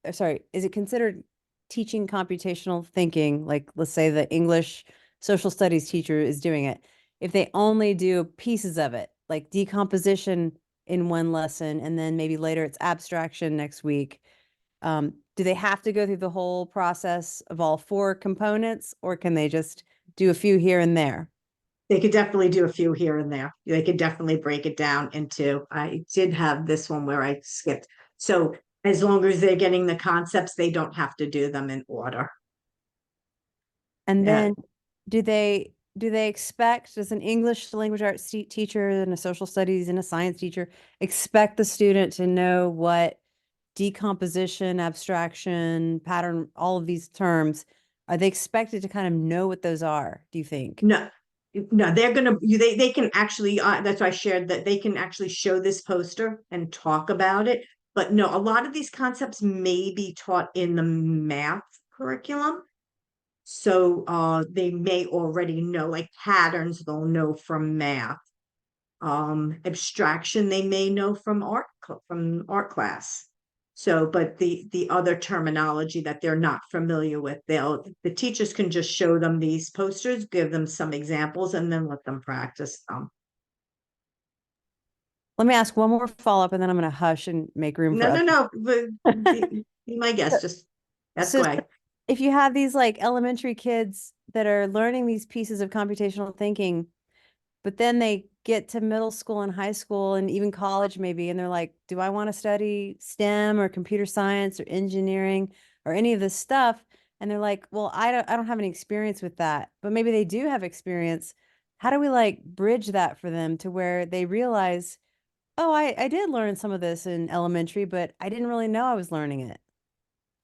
computational thinking? Like, let's say the English social studies teacher is doing it. If they only do pieces of it, like decomposition in one lesson, and then maybe later it's abstraction next week, do they have to go through the whole process of all 4 components, or can they just do a few here and there? They could definitely do a few here and there. They could definitely break it down into, I did have this one where I skipped. So as long as they're getting the concepts, they don't have to do them in order. And Yeah. then do they expect, does an English language arts teacher and a social studies and a science teacher expect the student to know what decomposition, abstraction, pattern, all of these terms, are they expected to kind of know what those are, do you think? No, they're gonna, they can actually, that's why I shared that they can actually show this poster and talk about it. But no, a lot of these concepts may be taught in the math curriculum. So they may already know, like patterns they'll know from math. Abstraction they may know from art class. So, but the other terminology that they're not familiar with, the teachers can just show them these posters, give them some examples, and then let them practice them. Let me ask one more follow-up and then I'm going to hush and make room for No, but be my guest, just ask So away. if you have these like elementary kids that are learning these pieces of computational thinking, but then they get to middle school and high school and even college maybe, and they're like, do I want to study STEM or computer science or engineering or any of this stuff? And they're like, well, I don't have any experience with that, but maybe they do have experience. How do we like bridge that for them to where they realize, oh, I did learn some of this in elementary, but I didn't really know I was learning it.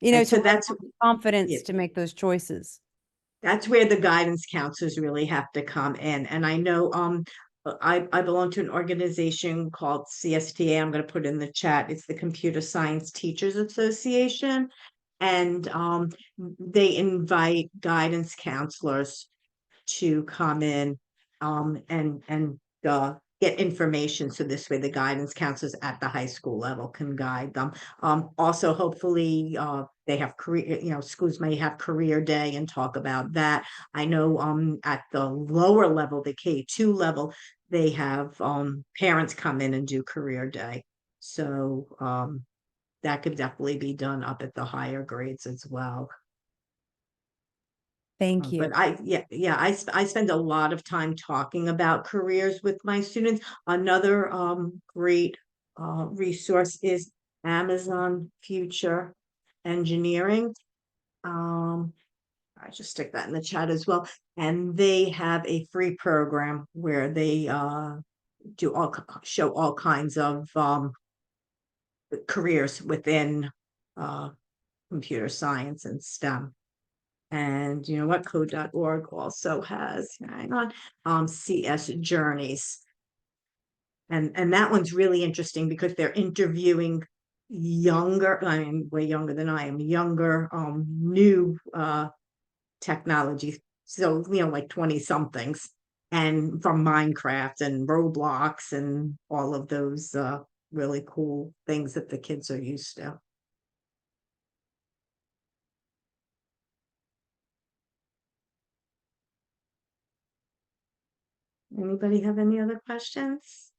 And To so that's confidence yeah. to make those choices. That's where the guidance counselors really have to come in. And I know I belong to an organization called CSTA. I'm going to put in the chat. It's the Computer Science Teachers Association. And they invite guidance counselors to come in and get information. So this way the guidance counselors at the high school level can guide them. Also, hopefully they have career, schools may have career day and talk about that. I know at the lower level, the K2 level, they have parents come in and do career day. So that could definitely be done up at the higher grades as well. Thank you. But I spend a lot of time talking about careers with my students. Another great resource is Amazon Future Engineering. I just stick that in the chat as well. And they have a free program where they show all kinds of careers within computer science and STEM. And you know what, code.org also has, hang on, CS Journeys. And that one's really interesting because they're interviewing younger, I mean, way younger than I am, younger, new technology. So, like 20 somethings, and from Minecraft and Roblox and all of those really cool things that the kids are used to. Anybody have any other questions?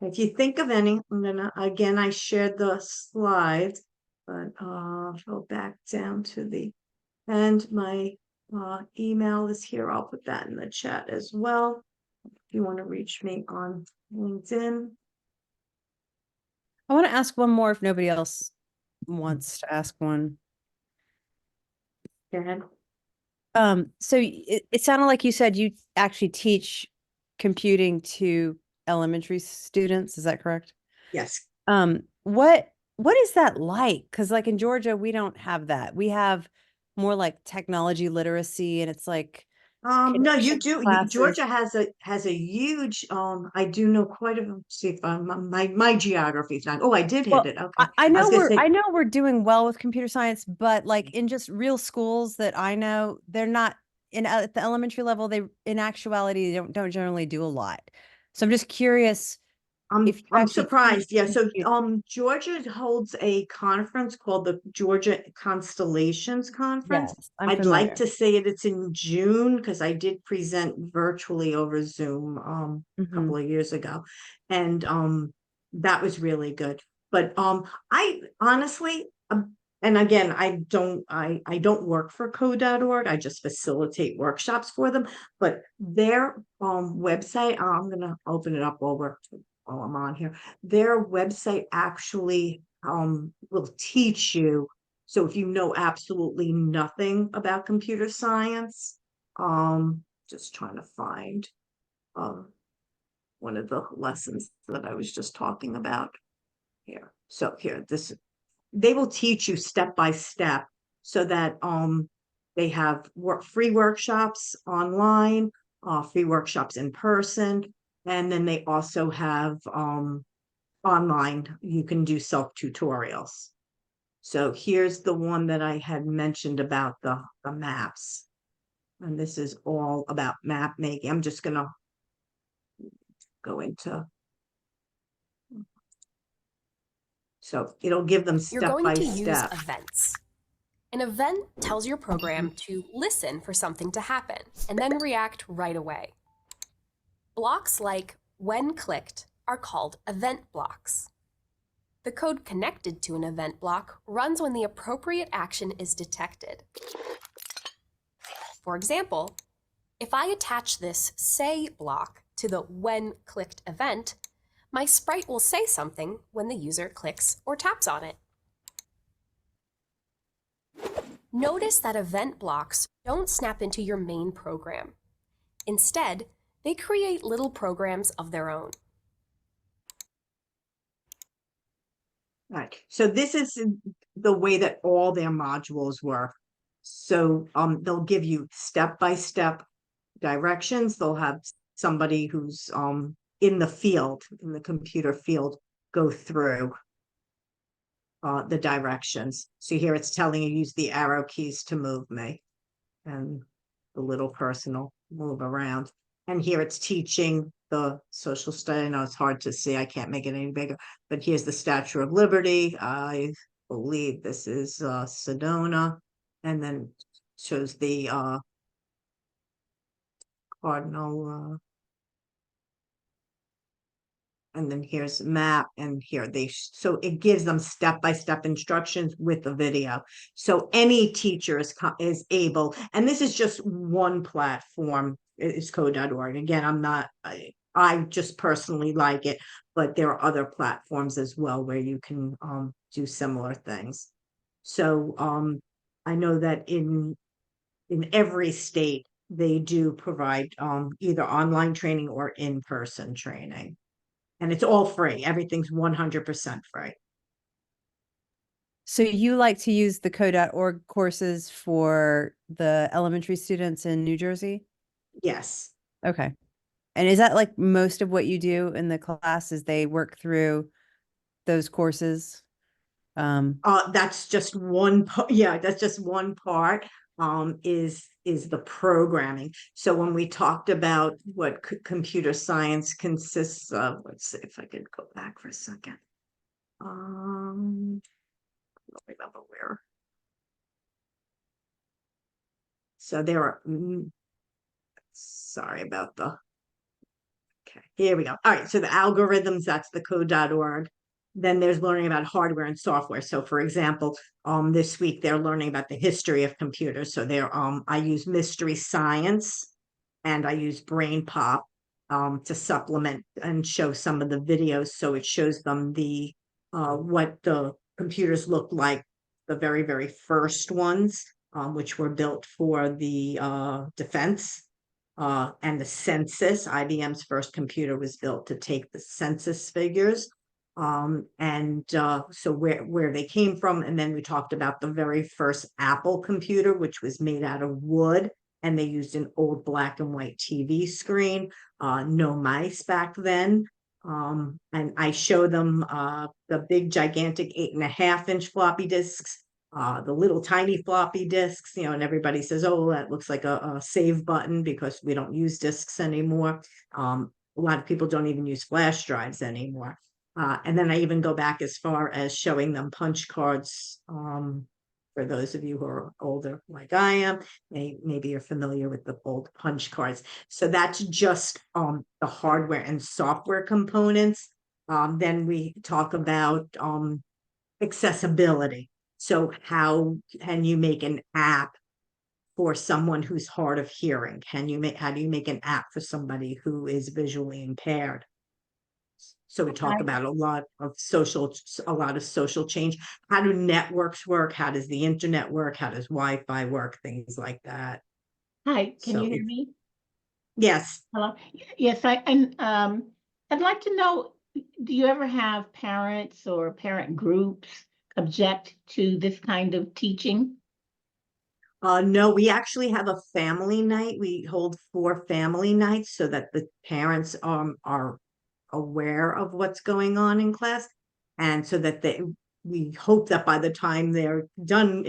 If you think of any, I'm gonna, again, I shared the slides, but go back down to the end. My email is here. I'll put that in the chat as well. If you want to reach me on LinkedIn. I want to ask one more if nobody else wants to ask one. Go ahead. So it sounded like you said you actually teach computing to elementary students. Is that correct? Yes. What is that like? Because like in Georgia, we don't have that. We have more like technology literacy, and it's like No, you connection do. classes. Georgia has a huge. I do know quite a. See if my geography is not. Oh, I did hit Well, it. Okay. I I know was gonna say, I know we're doing well with computer science, but like in just real schools that I know, they're not at the elementary level. They in actuality don't generally do a lot. So I'm just curious if you I'm actually teach surprised. Yeah. So computing. Georgia holds a conference called the Georgia Constellations Conference. Yes, I'm I'd like familiar. to say it's in June because I did present virtually over Zoom a Hmm. couple of years ago. And that was really good. But I honestly and again, I don't work for code.org. I just facilitate workshops for them. But their website, I'm gonna open it up while I'm on here. Their website actually will teach you. So if you know absolutely nothing about computer science, just trying to find one of the lessons that I was just talking about here. So here, they will teach you step by step so that they have free workshops online, free workshops in person, and then they also have online, you can do self tutorials. So here's the one that I had mentioned about the maps. And this is all about map making. I'm just gonna go into, so it'll give them You're step going by to use step. events. An event tells your program to listen for something to happen and then react right away. Blocks like when clicked are called event blocks. The code connected to an event block runs when the appropriate action is detected. For example, if I attach this say block to the when clicked event, my sprite will say something when the user clicks or taps on it. Notice that event blocks don't snap into your main program. Instead, they create little programs of their own. Right. So this is the way that all their modules work. So they'll give you step-by-step directions. They'll have somebody who's in the field, in the computer field, go through the directions. So here it's telling you use the arrow keys to move me, and the little person will move around. And here it's teaching the social study. I know it's hard to see, I can't make it any bigger, but here's the Statue of Liberty. I believe this is Sedona, and then shows the cardinal, and then here's map, and here so it gives them step-by-step instructions with the video. So any teacher is able, and this is just one platform, it's code.org. Again, I just personally like it, but there are other platforms as well where you can do similar things. So I know that in every state, they do provide either online training or in-person training. And it's all free. Everything's 100% free. So you like to use the code.org courses for the elementary students in New Jersey? Yes. Okay. And is that like most of what you do in the class is they work through those courses? That's just one part. Yeah, that's just one part. Is the programming. So when we talked about what computer science consists of, let's see if I could go back for a second. I don't remember where. So there are. Sorry about the. Okay, here we go. All right, so the algorithms, that's the code.org. Then there's learning about hardware and software. So for example, this week they're learning about the history of computers. So I use Mystery Science and I use Brain Pop to supplement and show some of the videos. So it shows them what the computers look like, the very, very first ones, which were built for the defense. And the census. IBM's first computer was built to take the census figures. So where they came from. And then we talked about the very first Apple computer, which was made out of wood, and they used an old black and white TV screen, no mice back then. And I show them the big gigantic 8.5-inch floppy disks, the little tiny floppy disks, and everybody says, oh, that looks like a save button because we don't use disks anymore. A lot of people don't even use flash drives anymore. And then I even go back as far as showing them punch cards. For those of you who are older like I am, maybe you're familiar with the old punch cards. So that's just the hardware and software components. Then we talk about accessibility. So how can you make an app for someone who's hard of hearing? How do you make an app for somebody who is visually impaired? So we talk about a lot of social change. How do networks work? How does the internet work? How does Wi-Fi work? Things like that. Hi, can So you hear me? Yes. Hello. Yes, I'd like to know, do you ever have parents or parent groups object to this kind of teaching? No, we actually have a family night. We hold 4 family nights so that the parents are aware of what's going on in class, and so that we hope that by the time they're done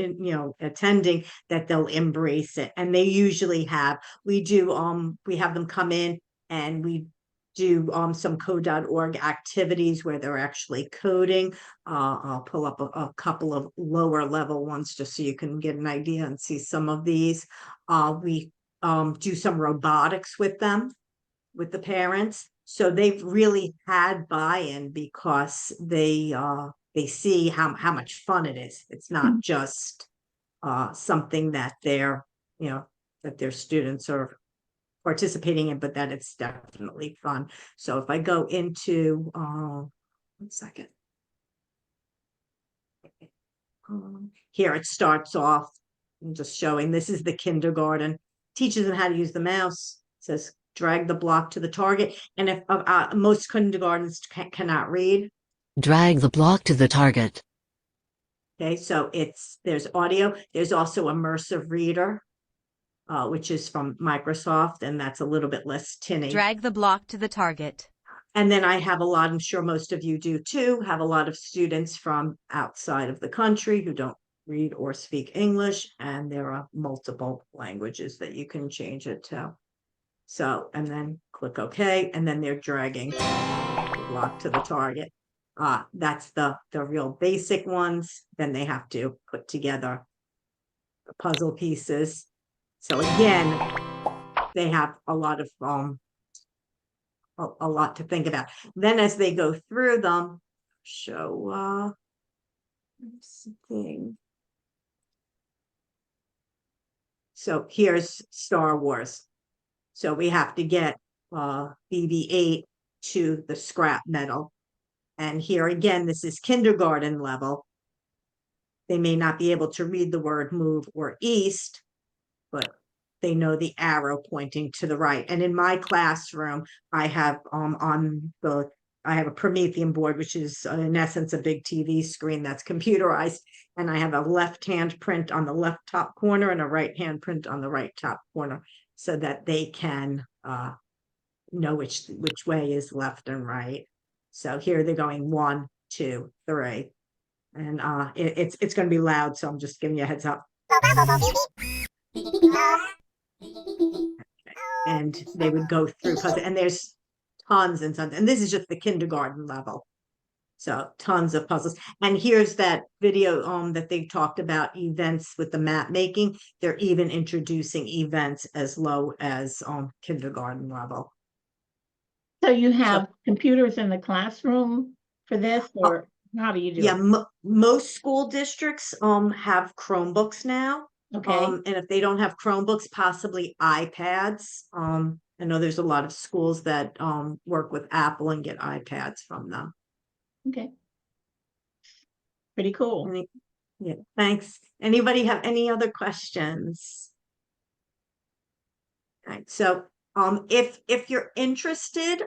attending, that they'll embrace it. And they usually have. We have them come in and we do some code.org activities where they're actually coding. I'll pull up a couple of lower level ones just so you can get an idea and see some of these. We do some robotics with them, with the parents. So they've really had buy-in because they see how much fun it is. It's not just something that that their students are participating in, but that it's definitely fun. So if I go into 1 second. Here it starts off. I'm just showing, this is the kindergarten. Teaches them how to use the mouse. It says drag the block to the target. And if most kindergartens cannot read. Drag the block to the target. Okay, so there's audio. There's also immersive reader, which is from Microsoft, and that's a little bit less tinny. Drag the block to the target. And then I have I'm sure most of you do too, have a lot of students from outside of the country who don't read or speak English, and there are multiple languages that you can change it to. So, and then click OK, and then they're dragging the block to the target. That's the real basic ones. Then they have to put together the puzzle pieces. So again, they have a lot of a lot to think about. Then as they go through them, show something. So here's Star Wars. So we have to get BB-8 to the scrap metal. And here again, this is kindergarten level. They may not be able to read the word move or east, but they know the arrow pointing to the right. And in my classroom, I have I have a Promethean board, which is in essence a big TV screen that's computerized. And I have a left-hand print on the left top corner and a right-hand print on the right top corner, so that they can know which way is left and right. So here they're going 1, 2, 3. And it's going to be loud, so I'm just giving you a heads up. And they would go through puzzle, and there's tons and tons, and this is just the kindergarten level. So tons of puzzles. And here's that video that they talked about events with the map making. They're even introducing events as low as kindergarten level. So you have computers in the classroom for this, or how do you do it? Most school districts have Chromebooks now. Okay. And if they don't have Chromebooks, possibly iPads. I know there's a lot of schools that work with Apple and get iPads from them. Okay. Pretty cool. Yeah, thanks. Anybody have any other questions? All right, so if you're interested,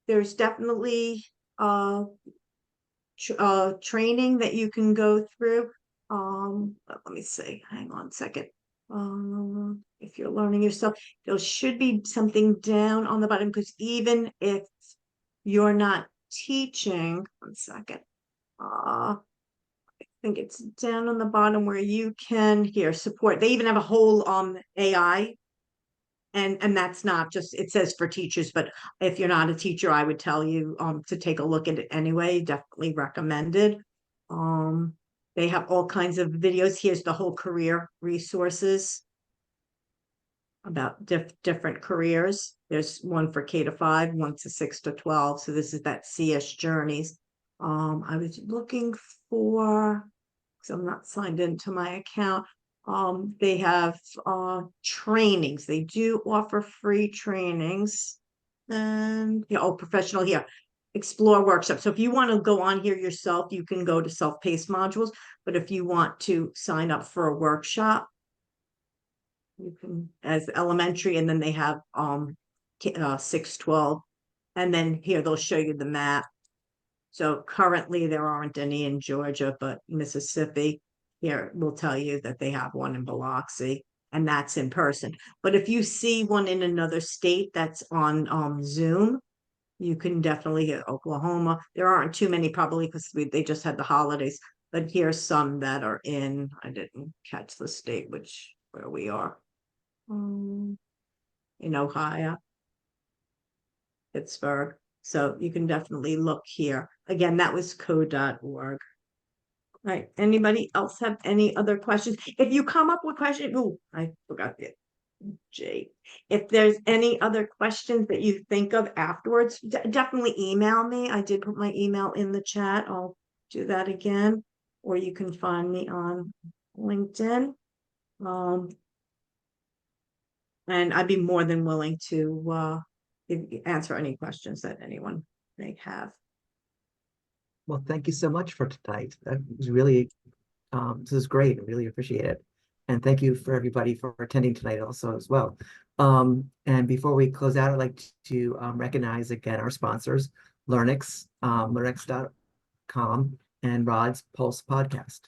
there's definitely training that you can go through. Let me see, hang on a second. If you're learning yourself, there should be something down on the bottom, because even if you're not teaching, 1 second. I think it's down on the bottom where you can support. They even have a whole AI. And that's not just, it says for teachers, but if you're not a teacher, I would tell you to take a look at it anyway. Definitely recommended. They have all kinds of videos. Here's the whole career resources about different careers. There's one for K-5, one to 6 to 12. So this is that CS Journeys. I was looking for, because I'm not signed into my account. They have trainings. They do offer free trainings. And professional here. Explore workshop. So if you want to go on here yourself, you can go to self-paced modules. But if you want to sign up for a workshop, you can, as elementary, and then they have 6, 12. And then here they'll show you the map. So currently there aren't any in Georgia, but Mississippi here will tell you that they have one in Biloxi, and that's in person. But if you see one in another state that's on Zoom, you can definitely hit Oklahoma. There aren't too many, probably because they just had the holidays, but here's some that are in, I didn't catch the state where we are. In Ohio, Pittsburgh. So you can definitely look here. Again, that was code.org. All right. Anybody else have any other questions? If you come up with questions, I forgot it. Jay, if there's any other questions that you think of afterwards, definitely email me. I did put my email in the chat. I'll do that again, or you can find me on LinkedIn. And I'd be more than willing to answer any questions that anyone may have. Well, thank you so much for tonight. That was really, this is great. I really appreciate it. And thank you for everybody for attending tonight also as well. And before we close out, I'd like to recognize again our sponsors, Learnix, learnix.com, and Rod's Pulse Podcast.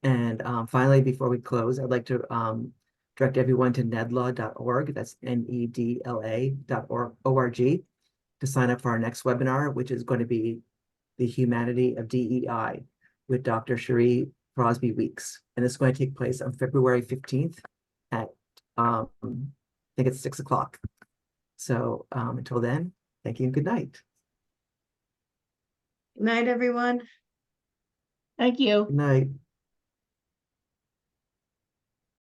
And finally, before we close, I'd like to direct everyone to NEDLA.org. That's NEDLA.org to sign up for our next webinar, which is going to be The Humanity of DEI with Dr. Cherie Crosby Weeks. And it's going to take place on February 15th at, I think it's 6 o'clock. So until then, thank you and good night. Good night, everyone. Thank you. Good night.